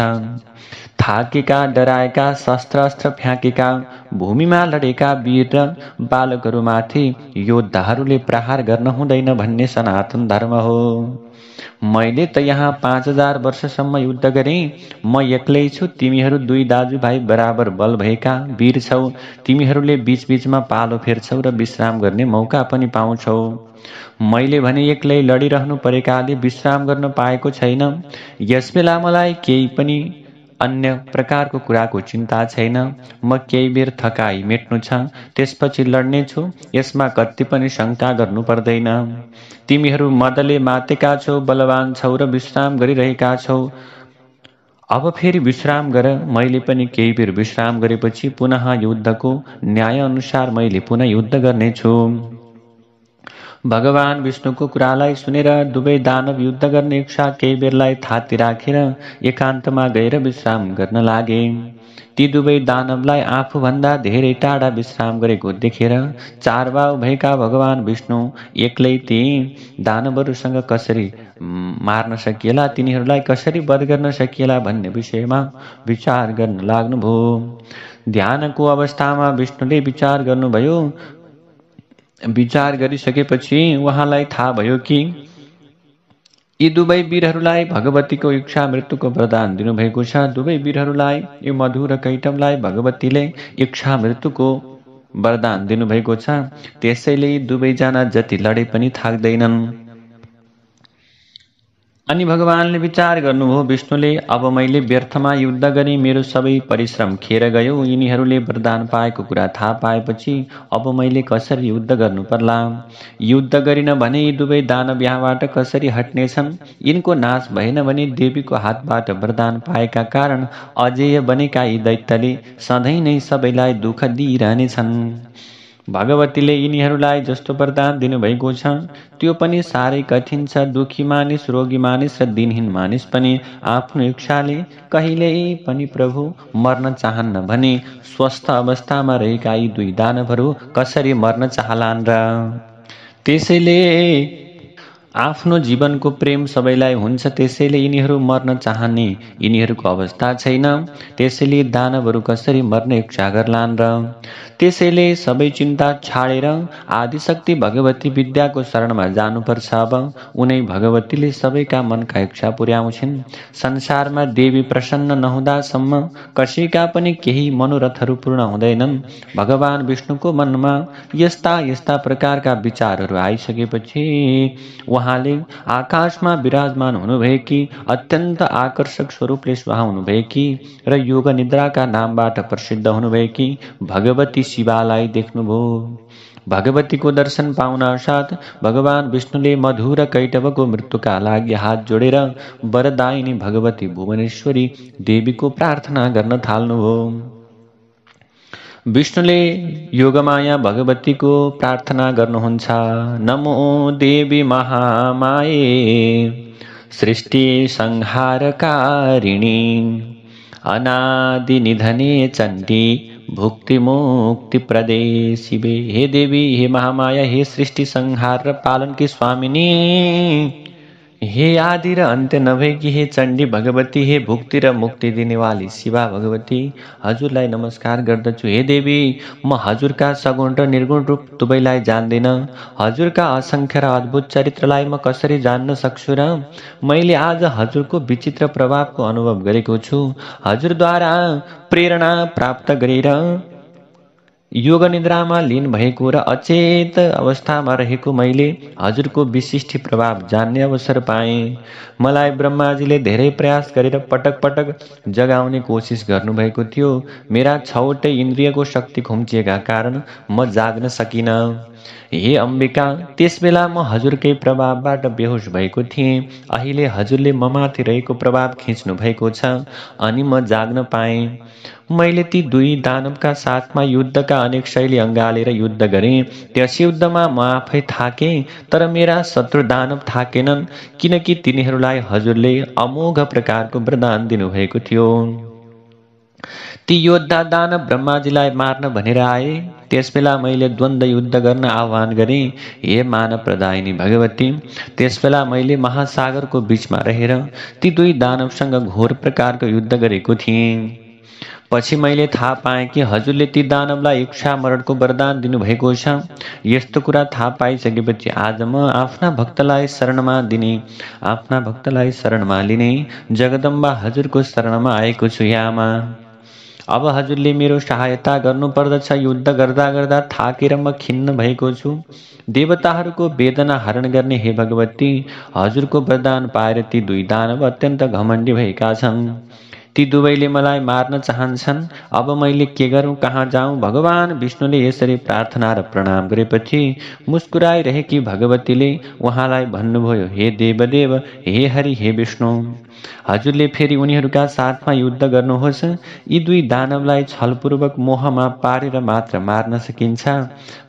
थाकेका, डराएका, शस्त्र अस्त्र फ्याँकेका, भूमिमा लडेका वीर र बालकहरूमाथि योद्धाहरूले प्रहार गर्न हुँदैन भन्ने सनातन धर्म हो। मैले त यहाँ 5000 वर्षसम्म युद्ध गरेँ। म एक्लै छु, तिमीहरू दुई दाजुभाइ बराबर बल भएका वीर छौ। तिमीहरूले बीचबीचमा पालो फेर्छौ र विश्राम गर्ने मौका पनि पाउँछौ। मैले भने एक्लै लडिरहनु परेकाले विश्राम गर्न पाएको छैन। यसबेला मलाई केही पनि अन्य प्रकारको कुराको चिन्ता छैन। म केही बेर थकाइ मेट्नु छ, त्यसपछि लड्नेछु, यसमा कति पनि शङ्का गर्नु पर्दैन। तिमीहरू मदले मातेका छौ, बलवान छौ र विश्राम गरिरहेका छौ। अब फेरि विश्राम गर। मैले पनि केही बेर विश्राम गरेपछि पुनः युद्धको न्याय अनुसार मैले पुनः युद्ध गर्नेछु। भगवान विष्णुको कुरालाई सुनेर दुवै दानव युद्ध गर्ने इच्छा केही बेरलाई थाती राखेर एकान्तमा गएर विश्राम गर्न लागे। ती दुवै दानवलाई आफूभन्दा धेरै टाढा विश्राम गरेको देखेर चारबाहु भएका भगवान विष्णु एक्लै ती दानवहरूसँग कसरी मार्न सकिएला, तिनीहरूलाई कसरी वध गर्न सकिएला भन्ने विषयमा विचार गर्न लाग्नुभयो। ध्यानको अवस्थामा विष्णुले विचार गर्नुभयो। विचार गरिसकेपछि उहाँलाई थाहा भयो कि यी दुवै वीरहरूलाई भगवतीको इच्छा मृत्युको वरदान दिनुभएको छ। दुवै वीरहरूलाई, यो मधु र कैटवलाई भगवतीले इच्छा मृत्युको वरदान दिनुभएको छ। त्यसैले दुवैजना जति लडे पनि थाक्दैनन्। अनि भगवानले विचार गर्नुभयो, विष्णुले, अब मैले व्यर्थमा युद्ध गरेँ, मेरो सबै परिश्रम खेर गयो। यिनीहरूले वरदान पाएको कुरा थाहा पाएपछि अब मैले कसरी युद्ध गर्नु पर्ला? युद्ध गरिन भने यी दुवै दानव यहाँबाट कसरी हट्नेछन्? यिनको नाश भएन भने देवीको हातबाट वरदान पाएका कारण अजेय बनेका यी दैत्यले सधैँ नै सबैलाई दुःख दिइरहनेछन्। भगवतीले यिनीहरूलाई जस्तो वरदान दिनुभएको छ त्यो पनि साह्रै कठिन छ। दुखी मानिस, रोगी मानिस र दिनहीन मानिस पनि आफ्नो इच्छाले कहिल्यै पनि प्रभु मर्न चाहन्न भने स्वस्थ अवस्थामा रहेका यी दुई दानवहरू कसरी मर्न चाहलान् र? त्यसैले आफ्नो जीवनको प्रेम सबैलाई हुन्छ, त्यसैले यिनीहरू मर्न चाहने यिनीहरूको अवस्था छैन। त्यसैले दानवहरू कसरी मर्ने इच्छा गर्लान् र? त्यसैले सबै चिन्ता छाडेर आदिशक्ति भगवती विद्याको शरणमा जानुपर्छ। अब उनै भगवतीले सबैका मनका इच्छा पुर्याउँछिन्। संसारमा देवी प्रसन्न नहुँदासम्म कसैका पनि केही मनोरथहरू पूर्ण हुँदैनन्। भगवान विष्णुको मनमा यस्ता यस्ता प्रकारका विचारहरू आइसकेपछि उहाँले आकाशमा विराजमान हुनुभएकी, अत्यन्त आकर्षक स्वरूपले सुहाउनुभएकी र योग निद्राका नामबाट प्रसिद्ध हुनुभएकी भगवती शिवालाई देख्नुभयो। भगवतीको दर्शन पाउन साथ भगवान विष्णुले मधु र कैटवको मृत्युका लागि हात जोडेर वरदायिनी भगवती भुवनेश्वरी देवीको प्रार्थना गर्न थाल्नुभयो। विष्णुले योगमाया भगवतीको प्रार्थना गर्नुहुन्छ। नमो देवी महामाये सृष्टि संहारकारिणी अनादि निधने चण्डी भुक्ति मुक्ति प्रदे शिवे। हे देवी, हे महामाया, हे सृष्टि संहार र पालन की स्वामिनी, हे आदि र अन्त्य नभएकी हे चण्डी भगवती, हे भुक्ति र मुक्ति दिनेवाली शिवा भगवती, हजुरलाई नमस्कार गर्दछु। हे देवी, म हजुरका सगुण र निर्गुण रूप दुवैलाई जान्दिन। हजुरका असंख्य र अद्भुत चरित्रलाई म कसरी जान्न सक्छु र? मैले आज हजुरको विचित्र प्रभावको अनुभव गरेको छु। हजुरद्वारा प्रेरणा प्राप्त गरेर योग निद्रामा लीन भएको र अचेत अवस्थामा रहेको मैले हजुरको विशिष्ट प्रभाव जान्ने अवसर पाएँ। मलाई ब्रह्माजीले धेरै प्रयास गरेर पटक पटक जगाउने कोसिस गर्नुभएको थियो। मेरा 6वटै इन्द्रियको शक्ति खुम्चिएका कारण म जाग्न सकिनँ। हे अम्बिका, त्यसबेला म हजुरकै प्रभावबाट बेहोस भएको थिएँ। अहिले हजुरले ममाथि रहेको प्रभाव खिच्नु भएको छ अनि म जाग्न पाएँ। मैले ती दुई दानवका साथमा युद्धका अनेक शैली अँगालेर युद्ध गरेँ। त्यस युद्धमा म आफै थाकेँ, तर मेरा शत्रु दानव थाकेनन्, किनकि तिनीहरूलाई हजुरले अमोघ प्रकारको वरदान दिनुभएको थियो। ती योद्धा दानव ब्रह्माजीलाई मार्न भनेर आए। त्यसबेला मैले द्वन्द्व युद्ध गर्न आह्वान गरेँ। हे मानव प्रदायिनी भगवती, त्यसबेला मैले महासागरको बीचमा रहेर ती दुई दानवसँग घोर प्रकारको युद्ध गरेको थिएँ। पछि मैले थाहा पाएँ कि हजुरले ती दानवलाई इच्छा मरणको वरदान दिनुभएको छ। यस्तो कुरा थाहा पाइसकेपछि आज म आफ्ना भक्तलाई शरणमा लिने जगदम्बा हजुरको शरणमा आएको छु। हे आमा, अब हजुरले मेरो सहायता गर्नुपर्दछ। युद्ध गर्दा गर्दा थाकेर म खिन्न भएको छु। देवताहरूको वेदना हरण गर्ने हे भगवती, हजुरको वरदान पाएर ती दुई दानव अत्यन्त घमण्डी भएका छन्। ती दुवैले मलाई मार्न चाहन्छन्। अब मैले के गरौँ, कहाँ जाऊँ? भगवान विष्णुले यसरी प्रार्थना र प्रणाम गरेपछि मुस्कुराइरहेकी भगवतीले उहाँलाई भन्नुभयो, हे देवदेव, हे हरि, हे विष्णु, हजुरले फेरि उनीहरूका साथमा युद्ध गर्नुहोस्। यी दुई दानवलाई छलपूर्वक मोहमा पारेर मात्र मार्न सकिन्छ।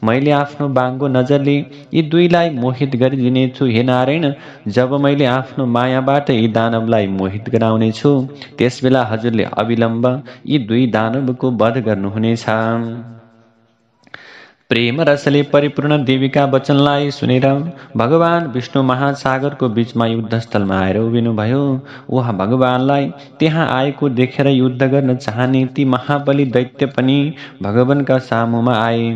मैले आफ्नो बाङ्गो नजरले यी दुईलाई मोहित गरिदिनेछु। हे नारायण, जब मैले आफ्नो मायाबाट यी दानवलाई मोहित गराउनेछु, त्यसबेला हजुरले अविलम्ब यी दुई दानवको वध गर्नुहुनेछ। प्रेम रसले परिपूर्ण देवीका वचनलाई सुनेर भगवान विष्णु महासागरको बीचमा युद्धस्थलमा आएर उभिनुभयो। उहाँ भगवानलाई त्यहाँ आएको देखेर युद्ध गर्न चाहने ती महाबली दैत्य पनि भगवानका सामुमा आए।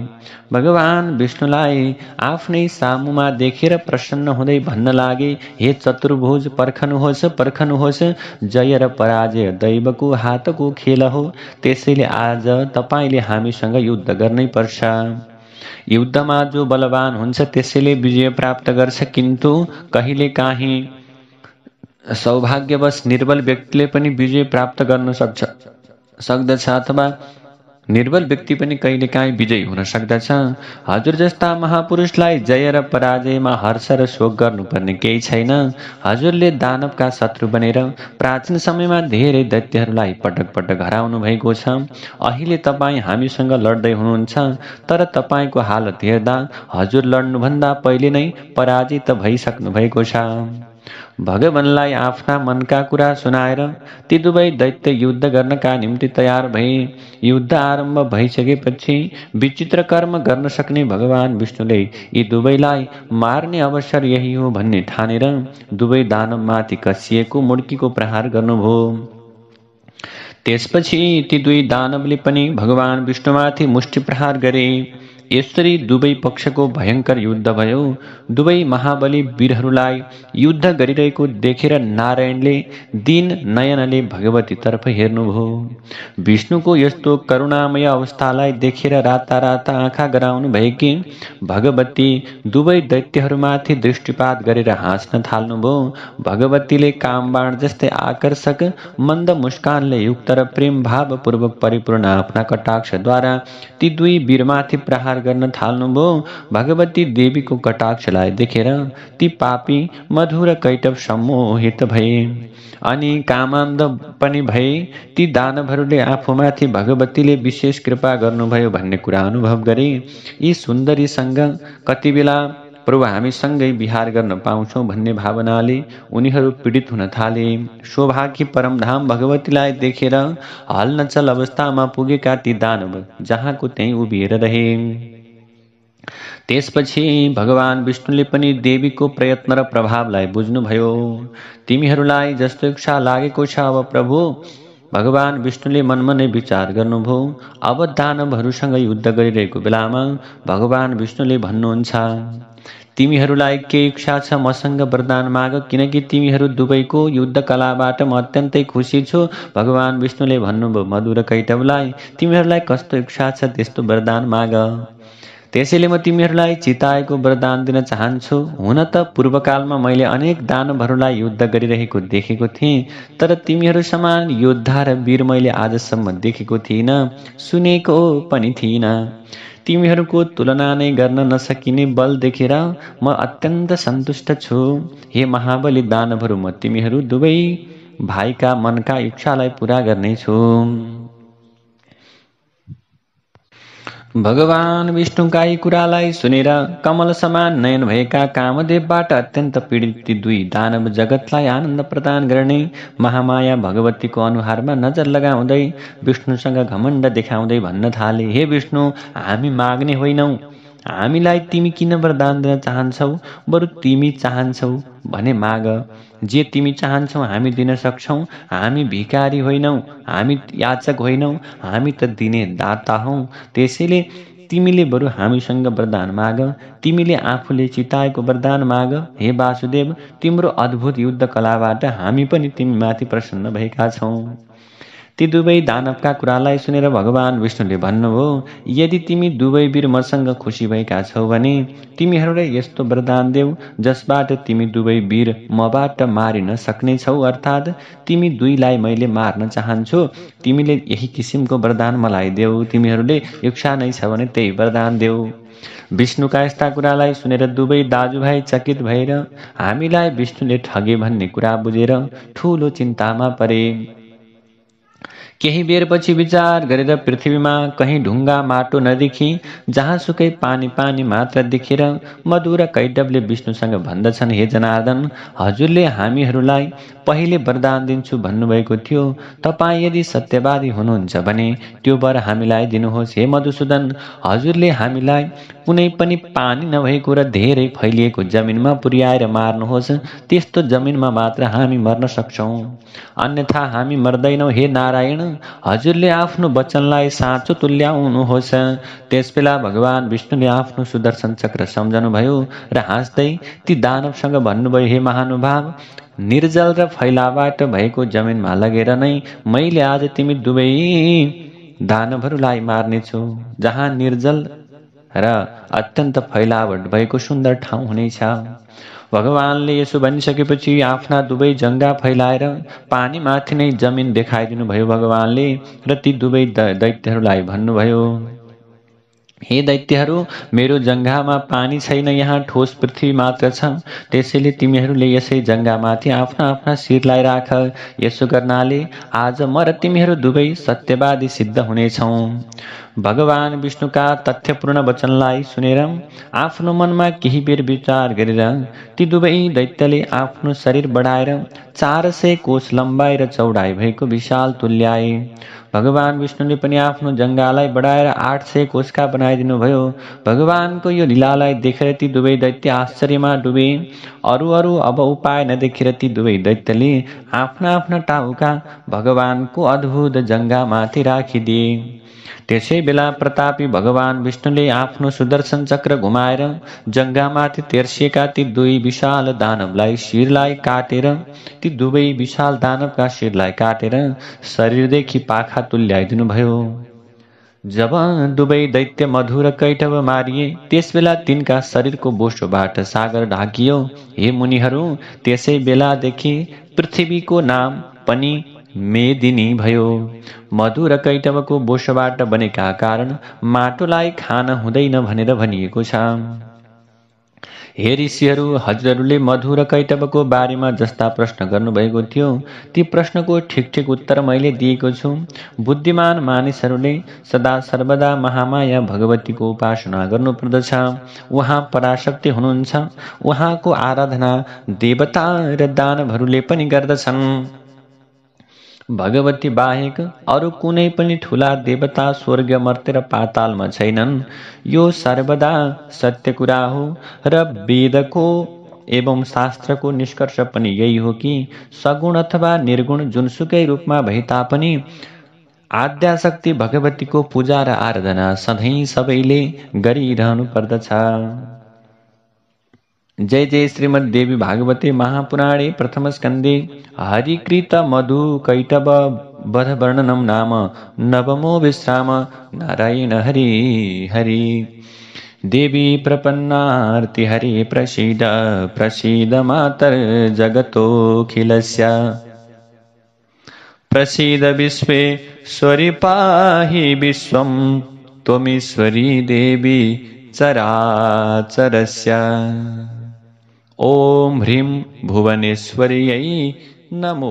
भगवान विष्णुलाई आफ्नै सामुमा देखेर प्रसन्न हुँदै भन्न लागे, हे चतुर्भुज, पर्खनुहोस्, पर्खनुहोस्। जय र पराजय दैवको हातको खेल हो, त्यसैले आज तपाईले हामीसँग युद्ध गर्नै पर्छ। युद्धमा जो बलवान हुन्छ त्यसैले विजय प्राप्त गर्छ, किन्तु कहिलेकाहीँ सौभाग्यवश निर्बल व्यक्तिले पनि विजय प्राप्त गर्न सक्दछ अथवा निर्बल व्यक्ति पनि कहिलेकाहीँ विजयी हुन सक्दछ। हजुर जस्ता महापुरुषलाई जय र पराजयमा हर्ष र शोक गर्नुपर्ने केही छैन। हजुरले दानवका शत्रु बनेर प्राचीन समयमा धेरै दैत्यहरूलाई पटक पटक हराउनु भएको छ। अहिले तपाईँ हामीसँग लड्दै हुनुहुन्छ, तर तपाईँको हालत हेर्दा हजुर लड्नुभन्दा पहिले नै पराजित भइसक्नु भएको छ। भगवानलाई आफ्ना मनका कुरा सुनाएर ती दुवै दैत्य युद्ध गर्नका निम्ति तयार भए। युद्ध आरम्भ भइसकेपछि विचित्र कर्म गर्न सक्ने भगवान विष्णुले यी दुवैलाई मार्ने अवसर यही हो भन्ने ठानेर दुवै दानवमाथि कसिएको मुड्कीको प्रहार गर्नुभयो। त्यसपछि ती दुई दानवले पनि भगवान विष्णुमाथि मुष्टि प्रहार गरे। यसरी दुवै पक्षको भयंकर युद्ध भयो। दुवै महाबली वीरहरूलाई युद्ध गरिरहेको देखेर नारायणले दीन नयनले भगवतीतर्फ हेर्नुभयो। विष्णुको यस्तो करुणामय अवस्थालाई देखेर राता राता आँखा गराउनु भएकी भगवती दुवै दैत्यहरूमाथि दृष्टिपात गरेर हाँस्न थाल्नुभयो। भगवतीले कामबाण जस्तै आकर्षक मन्द मुस्कानले युक्त र प्रेम भावपूर्वक परिपूर्ण आफ्ना कटाक्षद्वारा ती दुई वीरमाथि प्रहार गर्न थाल्नुभयो। भगवती देवीको कटाक्षलाई देखेर ती पापी मधुर कैटव सम्मोहित भए अनि कामान्ध पनि भए। ती दानवहरूले आफूमाथि भगवतीले विशेष कृपा गर्नुभयो भन्ने कुरा अनुभव गरे। यी सुन्दरीसँग कति बेला प्रभु हामीसँगै विहार गर्न पाउँछौँ भन्ने भावनाले उनीहरू पीडित हुन थाले। सौभाग्य परमधाम भगवतीलाई देखेर हलनचल अवस्थामा पुगेका ती दानव जहाँको त्यहीँ उभिएर रहे। त्यसपछि भगवान विष्णुले पनि देवीको प्रयत्न र प्रभावलाई बुझ्नुभयो। तिमीहरूलाई जस्तो इच्छा लागेको छ अब प्रभु, भगवान विष्णुले मनमा नै विचार गर्नुभयो। अब दानवहरूसँग युद्ध गरिरहेको बेलामा भगवान विष्णुले भन्नुहुन्छ, तिमीहरूलाई के इच्छा छ मसँग वरदान माग, किनकि तिमीहरू दुवैको युद्ध कलाबाट म अत्यन्तै खुसी छु। भगवान विष्णुले भन्नुभयो मधुर कैटवलाई, तिमीहरूलाई कस्तो इच्छा छ त्यस्तो वरदान माग। त्यसैले म तिमीहरूलाई चिताएको वरदान दिन चाहन्छु। हुन त पूर्वकालमा मैले अनेक दानवहरूलाई युद्ध गरिरहेको देखेको थिएँ, तर तिमीहरू समान योद्धा र वीर मैले आजसम्म देखेको थिइनँ, सुनेको पनि थिइनँ। तिमीहरूको तुलना नै गर्न नसकिने बल देखेर म अत्यन्त सन्तुष्ट छु। हे महाबली दानवहरू, म तिमीहरू दुवै भाइका मनका इच्छालाई पूरा गर्नेछु। भगवान विष्णुका यी कुरालाई सुनेर कमल समान नयन भएका कामदेवबाट अत्यन्त पीडित ती दुई दानव जगतलाई आनन्द प्रदान गर्ने महामाया भगवतीको अनुहारमा नजर लगाउँदै विष्णुसँग घमण्ड देखाउँदै भन्न थाले, हे विष्णु, हामी माग्ने होइनौ, हामीलाई तिमी किन वरदान दिन चाहन्छौ? बरु तिमी चाहन्छौ भने माग। जे तिमी चाहन्छौ हामी दिन सक्छौ। हामी भिकारी होइनौ, हामी याचक होइनौ, हामी त दिने दाता हौ। त्यसैले तिमीले बरु हामीसँग वरदान माग। तिमीले आफूले चिताएको वरदान माग। हे वासुदेव, तिम्रो अद्भुत युद्ध कलाबाट हामी पनि तिमीमाथि प्रसन्न भएका छौँ। ती दुवै दानवका कुरालाई सुनेर भगवान विष्णुले भन्नुभयो, यदि तिमी दुवै वीर मसँग खुसी भएका छौ भने तिमीहरूलाई यस्तो वरदान देऊ जसबाट तिमी दुवै वीर मबाट मारिन सक्ने छौ, अर्थात् तिमी दुईलाई मैले मार्न चाहन्छु। तिमीले यही किसिमको वरदान मलाई देऊ। तिमीहरूले इच्छा नै छ भने त्यही वरदान देऊ। विष्णुका यस्ता कुरालाई सुनेर दुवै दाजुभाइ चकित भएर हामीलाई विष्णुले ठगे भन्ने कुरा बुझेर ठूलो चिन्तामा परे। केही बेरपछि विचार गरेर पृथ्वीमा कहीँ ढुङ्गा माटो नदेखी जहाँसुकै पानी पानी मात्र देखेर मधु र कैटवले विष्णुसँग भन्दछन्, हे जनार्दन, हजुरले हामीहरूलाई पहिले वरदान दिन्छु भन्नुभएको थियो। तपाईँ यदि सत्यवादी हुनुहुन्छ भने त्यो वर हामीलाई दिनुहोस्। हे मधुसूदन, हजुरले हामीलाई कुनै पनि पानी नभएको र धेरै फैलिएको जमिनमा पुर्याएर मार्नुहोस्। त्यस्तो जमिनमा मात्र हामी मर्न सक्छौँ, अन्यथा हामी मर्दैनौँ। हे नारायण, हजुरले आफ्नो वचनलाई साँचो तुल्याउनुहोस्। त्यसबेला भगवान विष्णुले आफ्नो सुदर्शन चक्र सम्झनुभयो र हाँस्दै ती दानवसँग भन्नुभयो, हे महानुभाव, निर्जल र फैलाबाट भएको जमिनमा लगेर नै मैले आज तिमी दुवै दानवहरूलाई मार्नेछु। जहाँ निर्जल र अत्यन्त फैलावट भएको सुन्दर ठाउँ हुनेछ। भगवानले यसो भनिसकेपछि आफ्ना दुवै जङ्गा फैलाएर पानीमाथि नै जमिन देखाइदिनु भयो भगवानले र ती दुवै दैत्यहरूलाई भन्नुभयो, हे दैत्यहरू, मेरो जङ्घामा पानी छैन, यहाँ ठोस पृथ्वी मात्र छ। त्यसैले तिमीहरूले यसै जङ्घामाथि आफ्ना आफ्ना शिरलाई राख। यसो गर्नाले आज म र तिमीहरू दुवै सत्यवादी सिद्ध हुनेछौँ। भगवान विष्णुका तथ्यपूर्ण वचनलाई सुनेर आफ्नो मनमा केही बेर विचार गरेर ती दुवै दैत्यले आफ्नो शरीर बढाएर 400 कोश लम्बाइ र चौडाइ भएको विशाल तुल्याए। भगवान विष्णुले पनि आफ्नो जङ्गालाई बढाएर 800 कोशका बनाइदिनु भयो। भगवानको यो लीलालाई देखेर ती दुवै दैत्य आश्चर्यमा डुबे। अरू अब उपाय नदेखेर ती दुवै दैत्यले आफ्ना आफ्ना टाउका भगवानको अद्भुत जङ्गामाथि राखिदिए। त्यसै बेला प्रतापी भगवान विष्णुले आफ्नो सुदर्शन चक्र घुमाएर जङ्गामाथि तेर्सिएका ती दुई विशाल दानवलाई शिरलाई काटेर ती दुवै विशाल दानवका शिरलाई काटेर शरीरदेखि पाखा तुल्याइदिनु भयो। जब दुवै दैत्य मधु र कैटव मारिए त्यसबेला तिनका शरीरको बोसोबाट सागर ढाकियो। हे मुनिहरू, त्यसै बेलादेखि पृथ्वीको नाम पनि मेदिनी भयो। मधु र कैटवको बोसोबाट बनेका कारण माटोलाई खान हुँदैन भनेर भनिएको छ। हे ऋषिहरू, हजुरहरूले मधु र कैटवको बारेमा जस्ता प्रश्न गर्नुभएको थियो ती प्रश्नको ठिक उत्तर मैले दिएको छु। बुद्धिमान मानिसहरूले सदा सर्वदा महामाया भगवतीको उपासना गर्नुपर्दछ। उहाँ पराशक्ति हुनुहुन्छ। उहाँको आराधना देवता र दानवहरूले पनि गर्दछन्। भगवती बाहेक अरू कुनै पनि ठुला देवता स्वर्ग मर्त्य र पातालमा छैनन्। यो सर्वदा सत्य कुरा हो र वेदको एवं शास्त्रको निष्कर्ष पनि यही हो कि सगुण अथवा निर्गुण जुनसुकै रूपमा भए तापनि आद्याशक्ति भगवतीको पूजा र आराधना सधैँ सबैले गरिरहनु पर्दछ। जय जय श्रीमद्देवी भागवते महापुराणे प्रथम स्कंदे हरिकृत मधु कैटभ वध वर्णनम नाम नवमो विश्राम नारायण हरि हरि। देवी प्रपन्नार्ति हरे प्रसीद प्रसीद मातर जगतोऽखिलस्य। प्रसीद विश्वेश्वरि पाहि विश्वं त्वमीश्वरी देवी चराचरस्य। ॐ ह्रीं भुवनेश्वर्यै नमो